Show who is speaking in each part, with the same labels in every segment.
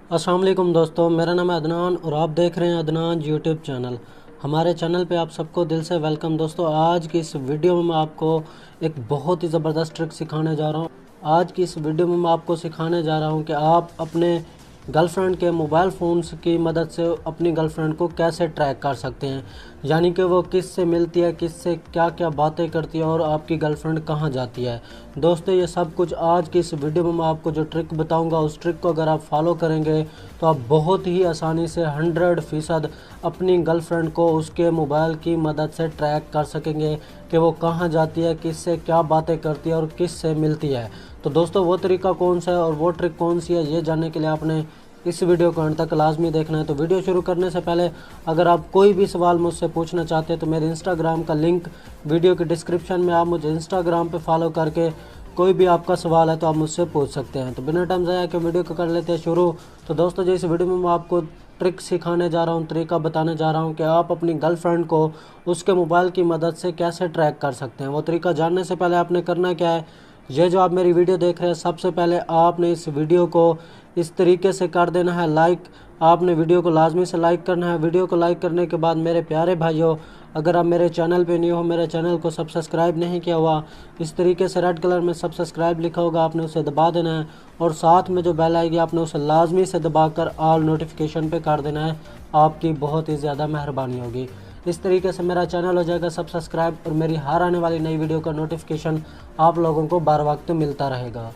Speaker 1: अस्सलाम वालेकुम दोस्तों, मेरा नाम है अदनान और आप देख रहे हैं अदनान यूट्यूब चैनल। हमारे चैनल पे आप सबको दिल से वेलकम। दोस्तों, आज की इस वीडियो में मैं आपको एक बहुत ही ज़बरदस्त ट्रिक सिखाने जा रहा हूँ। आज की इस वीडियो में मैं आपको सिखाने जा रहा हूँ कि आप अपने गर्लफ्रेंड के मोबाइल फ़ोन्स की मदद से अपनी गर्लफ्रेंड को कैसे ट्रैक कर सकते हैं, यानी कि वो किस से मिलती है, किस से क्या क्या बातें करती है और आपकी गर्लफ्रेंड कहाँ जाती है। दोस्तों, ये सब कुछ आज की इस वीडियो में मैं आपको जो ट्रिक बताऊंगा, उस ट्रिक को अगर आप फॉलो करेंगे तो आप बहुत ही आसानी से 100% अपनी गर्लफ्रेंड को उसके मोबाइल की मदद से ट्रैक कर सकेंगे कि वो कहाँ जाती है, किस से क्या बातें करती है और किस से मिलती है। तो दोस्तों, वो तरीका कौन सा है और वो ट्रिक कौन सी है, ये जानने के लिए आपने इस वीडियो को अंत तक लाजमी देखना है। तो वीडियो शुरू करने से पहले अगर आप कोई भी सवाल मुझसे पूछना चाहते हैं तो मेरे इंस्टाग्राम का लिंक वीडियो के डिस्क्रिप्शन में, आप मुझे इंस्टाग्राम पे फॉलो करके कोई भी आपका सवाल है तो आप मुझसे पूछ सकते हैं। तो बिना टाइम ज़ाया के वीडियो को कर लेते हैं शुरू। तो दोस्तों, जो इस वीडियो में मैं आपको ट्रिक सिखाने जा रहा हूँ, तरीका बताने जा रहा हूँ कि आप अपनी गर्लफ्रेंड को उसके मोबाइल की मदद से कैसे ट्रैक कर सकते हैं। वो तरीका जानने से पहले आपने करना क्या है, ये जो आप मेरी वीडियो देख रहे हैं, सबसे पहले आपने इस वीडियो को इस तरीके से कर देना है लाइक। आपने वीडियो को लाजमी से लाइक करना है। वीडियो को लाइक करने के बाद मेरे प्यारे भाइयों, अगर आप मेरे चैनल पे नहीं हो, मेरे चैनल को सब्सक्राइब नहीं किया हुआ, इस तरीके से रेड कलर में सब्सक्राइब लिखा होगा, आपने उसे दबा देना है और साथ में जो बेल आएगी आपने उसे लाजमी से दबाकर ऑल नोटिफिकेशन पे कर देना है। आपकी बहुत ही ज़्यादा मेहरबानी होगी। इस तरीके से मेरा चैनल हो जाएगा सब्सक्राइब और मेरी हर आने वाली नई वीडियो का नोटिफिकेशन आप लोगों को बार वक्त मिलता रहेगा।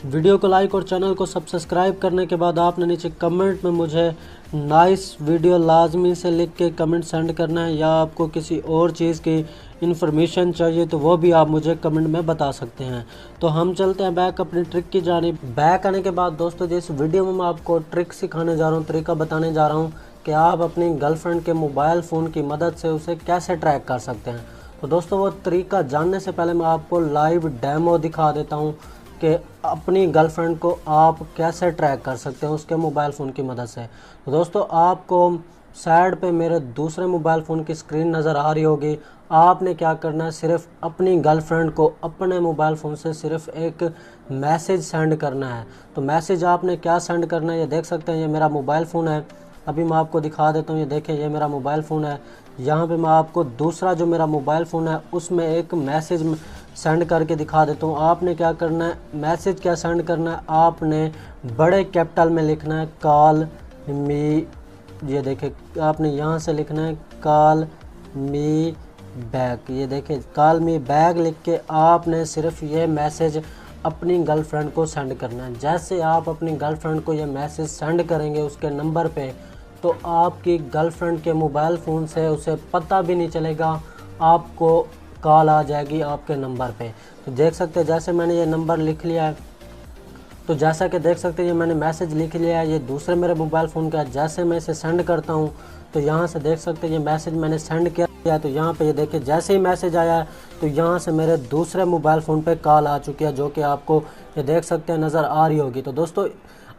Speaker 1: वीडियो को लाइक और चैनल को सब्सक्राइब करने के बाद आपने नीचे कमेंट में मुझे नाइस वीडियो लाजमी से लिख के कमेंट सेंड करना है, या आपको किसी और चीज़ की इन्फॉर्मेशन चाहिए तो वो भी आप मुझे कमेंट में बता सकते हैं। तो हम चलते हैं बैक अपनी ट्रिक की जानिब। बैक आने के बाद दोस्तों, जिस वीडियो में मैं आपको ट्रिक सिखाने जा रहा हूँ, तरीका बताने जा रहा हूँ कि आप अपनी गर्लफ्रेंड के मोबाइल फ़ोन की मदद से उसे कैसे ट्रैक कर सकते हैं। तो दोस्तों, वो तरीका जानने से पहले मैं आपको लाइव डेमो दिखा देता हूँ कि अपनी गर्लफ्रेंड को आप कैसे ट्रैक कर सकते हैं उसके मोबाइल फ़ोन की मदद से। तो दोस्तों, आपको साइड पे मेरे दूसरे मोबाइल फ़ोन की स्क्रीन नज़र आ रही होगी। आपने क्या करना है, सिर्फ अपनी गर्लफ्रेंड को अपने मोबाइल फ़ोन से सिर्फ एक मैसेज सेंड करना है। तो मैसेज आपने क्या सेंड करना है, ये देख सकते हैं, ये मेरा मोबाइल फ़ोन है। अभी मैं आपको दिखा देता हूँ, ये देखें, ये मेरा मोबाइल फ़ोन है। यहाँ पे मैं आपको दूसरा जो मेरा मोबाइल फ़ोन है उसमें एक मैसेज सेंड करके दिखा देता हूँ। आपने क्या करना है, मैसेज क्या सेंड करना है, आपने बड़े कैपिटल में लिखना है कॉल मी। ये देखें, आपने यहाँ से लिखना है कॉल मी बैक। ये देखें, कॉल मी बैक लिख के आपने सिर्फ ये मैसेज अपनी गर्लफ्रेंड को सेंड करना है। जैसे आप अपनी गर्लफ्रेंड को ये मैसेज सेंड करेंगे उसके नंबर पे, तो आपकी गर्लफ्रेंड के मोबाइल फ़ोन से उसे पता भी नहीं चलेगा, आपको कॉल आ जाएगी आपके नंबर पे। तो देख सकते हैं, जैसे मैंने ये नंबर लिख लिया है, तो जैसा कि देख सकते हैं ये मैंने मैसेज लिख लिया है, ये दूसरे मेरे मोबाइल फ़ोन का है। जैसे मैं इसे सेंड करता हूँ तो यहाँ से देख सकते हैं ये मैसेज मैंने सेंड किया है। तो यहाँ पे ये देखिए, जैसे ही मैसेज आया है तो यहाँ से मेरे दूसरे मोबाइल फ़ोन पे कॉल आ चुकी है, जो कि आपको ये देख सकते हैं नज़र आ रही होगी। तो दोस्तों,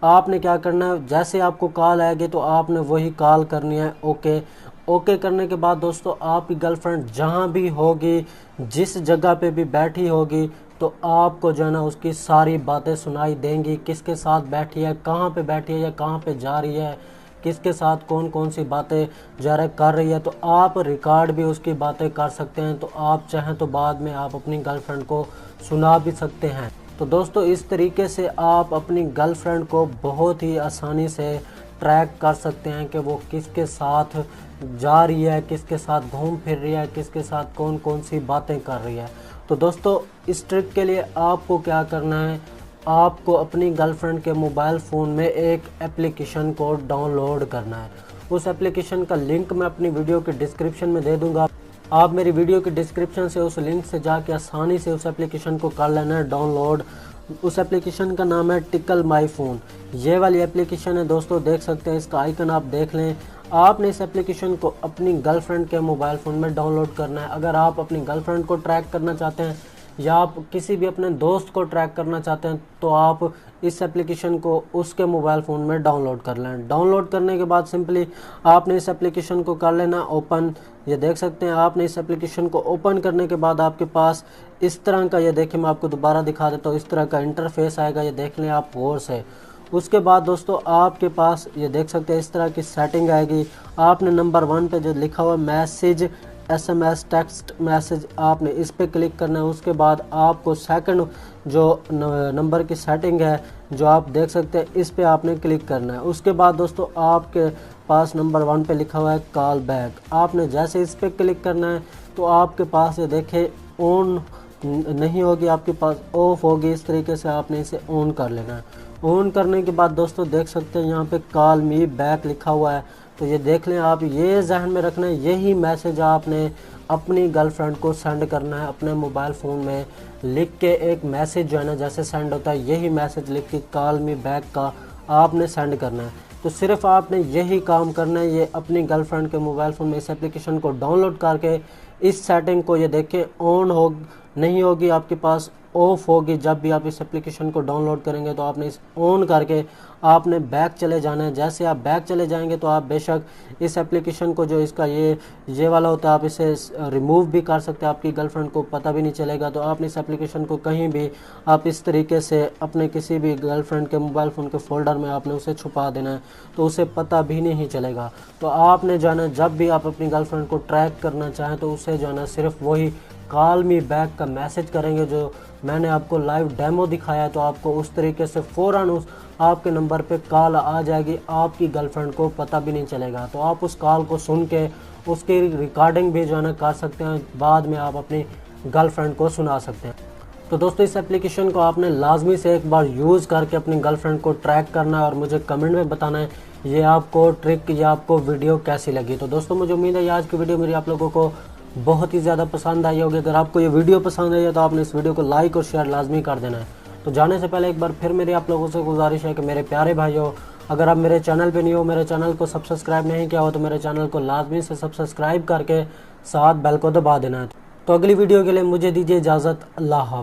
Speaker 1: आपने क्या करना है, जैसे आपको कॉल आएगी तो आपने वही कॉल करनी है। ओके ओके करने के बाद दोस्तों, आपकी गर्लफ्रेंड जहाँ भी होगी, जिस जगह पे भी बैठी होगी, तो आपको जो है ना उसकी सारी बातें सुनाई देंगी। किसके साथ बैठी है, कहाँ पे बैठी है या कहाँ पे जा रही है, किसके साथ कौन कौन सी बातें ज़रा कर रही है, तो आप रिकॉर्ड भी उसकी बातें कर सकते हैं। तो आप चाहें तो बाद में आप अपनी गर्लफ्रेंड को सुना भी सकते हैं। तो दोस्तों, इस तरीके से आप अपनी गर्लफ्रेंड को बहुत ही आसानी से ट्रैक कर सकते हैं कि वो किसके साथ जा रही है, किसके साथ घूम फिर रही है, किसके साथ कौन कौन सी बातें कर रही है। तो दोस्तों, इस ट्रिक के लिए आपको क्या करना है, आपको अपनी गर्लफ्रेंड के मोबाइल फ़ोन में एक एप्लीकेशन को डाउनलोड करना है। उस एप्लीकेशन का लिंक मैं अपनी वीडियो के डिस्क्रिप्शन में दे दूँगा। आप मेरी वीडियो के डिस्क्रिप्शन से उस लिंक से जाके आसानी से उस एप्लीकेशन को कर लेना है डाउनलोड। उस एप्लीकेशन का नाम है टिकल माई फ़ोन। ये वाली एप्लीकेशन है दोस्तों, देख सकते हैं, इसका आइकन आप देख लें। आपने इस एप्लीकेशन को अपनी गर्लफ्रेंड के मोबाइल फ़ोन में डाउनलोड करना है। अगर आप अपनी गर्लफ्रेंड को ट्रैक करना चाहते हैं या आप किसी भी अपने दोस्त को ट्रैक करना चाहते हैं तो आप इस एप्लीकेशन को उसके मोबाइल फ़ोन में डाउनलोड कर लें। डाउनलोड करने के बाद सिंपली आपने इस एप्लीकेशन को कर लेना ओपन। ये देख सकते हैं, आपने इस एप्लीकेशन को ओपन करने के बाद आपके पास इस तरह का, ये देखिए मैं आपको दोबारा दिखा देता हूँ, इस तरह का इंटरफेस आएगा। ये देख लें आप गौर से। उसके बाद दोस्तों आपके पास ये देख सकते हैं इस तरह की सेटिंग आएगी। आपने नंबर 1 पे जो लिखा हुआ मैसेज SMS टेक्स्ट मैसेज, आपने इस पे क्लिक करना है। उसके बाद आपको सेकंड जो नंबर की सेटिंग है जो आप देख सकते हैं इस पे आपने क्लिक करना है। उसके बाद दोस्तों आपके पास नंबर 1 पे लिखा हुआ है कॉल बैक, आपने जैसे इस पे क्लिक करना है तो आपके पास ये देखे ऑन नहीं होगी, आपके पास ऑफ होगी। इस तरीके से आपने इसे ऑन कर लेना है। ऑन करने के बाद दोस्तों देख सकते हैं यहाँ पे कॉल मी बैक लिखा हुआ है, तो ये देख लें आप, ये जहन में रखना है यही मैसेज आपने अपनी गर्लफ्रेंड को सेंड करना है। अपने मोबाइल फ़ोन में लिख के एक मैसेज जो है ना जैसे सेंड होता है, यही मैसेज लिख के कॉल मी बैक का आपने सेंड करना है। तो सिर्फ आपने यही काम करना है, ये अपनी गर्लफ्रेंड के मोबाइल फ़ोन में इस एप्लीकेशन को डाउनलोड करके इस सेटिंग को ये देखें ऑन हो नहीं होगी, आपके पास ऑफ होगी। जब भी आप इस एप्लीकेशन को डाउनलोड करेंगे तो आपने इस ऑन करके आपने बैक चले जाना है। जैसे आप बैक चले जाएंगे तो आप बेशक इस एप्लीकेशन को जो इसका ये वाला होता है आप इसे रिमूव भी कर सकते हैं, आपकी गर्लफ्रेंड को पता भी नहीं चलेगा। तो आपने इस एप्लीकेशन को कहीं भी आप इस तरीके से अपने किसी भी गर्लफ्रेंड के मोबाइल फ़ोन के फोल्डर में आपने उसे छुपा देना है, तो उसे पता भी नहीं चलेगा। तो आपने जो है ना जब भी आप अपनी गर्लफ्रेंड को ट्रैक करना चाहें तो उसे जो है ना सिर्फ वही कॉल मी बैक का मैसेज करेंगे जो मैंने आपको लाइव डेमो दिखाया, तो आपको उस तरीके से फ़ौरन उस आपके नंबर पे कॉल आ जाएगी, आपकी गर्लफ्रेंड को पता भी नहीं चलेगा। तो आप उस कॉल को सुन के उसकी रिकॉर्डिंग भी जो है ना कर सकते हैं, बाद में आप अपनी गर्लफ्रेंड को सुना सकते हैं। तो दोस्तों इस एप्लीकेशन को आपने लाजमी से एक बार यूज़ करके अपनी गर्लफ्रेंड को ट्रैक करना है और मुझे कमेंट में बताना है ये आपको ट्रिक या आपको वीडियो कैसी लगी। तो दोस्तों मुझे उम्मीद है आज की वीडियो मेरी आप लोगों को बहुत ही ज़्यादा पसंद आई होगी। अगर आपको ये वीडियो पसंद आई है तो आपने इस वीडियो को लाइक और शेयर लाजमी कर देना है। तो जाने से पहले एक बार फिर मेरी आप लोगों से गुजारिश है कि मेरे प्यारे भाइयों, अगर आप मेरे चैनल पे नहीं हो, मेरे चैनल को सब्सक्राइब नहीं किया हो, तो मेरे चैनल को लाजमी से सब्सक्राइब करके साथ बेल को दबा देना है। तो अगली वीडियो के लिए मुझे दीजिए इजाज़त। अल्लाह हाफ़िज़।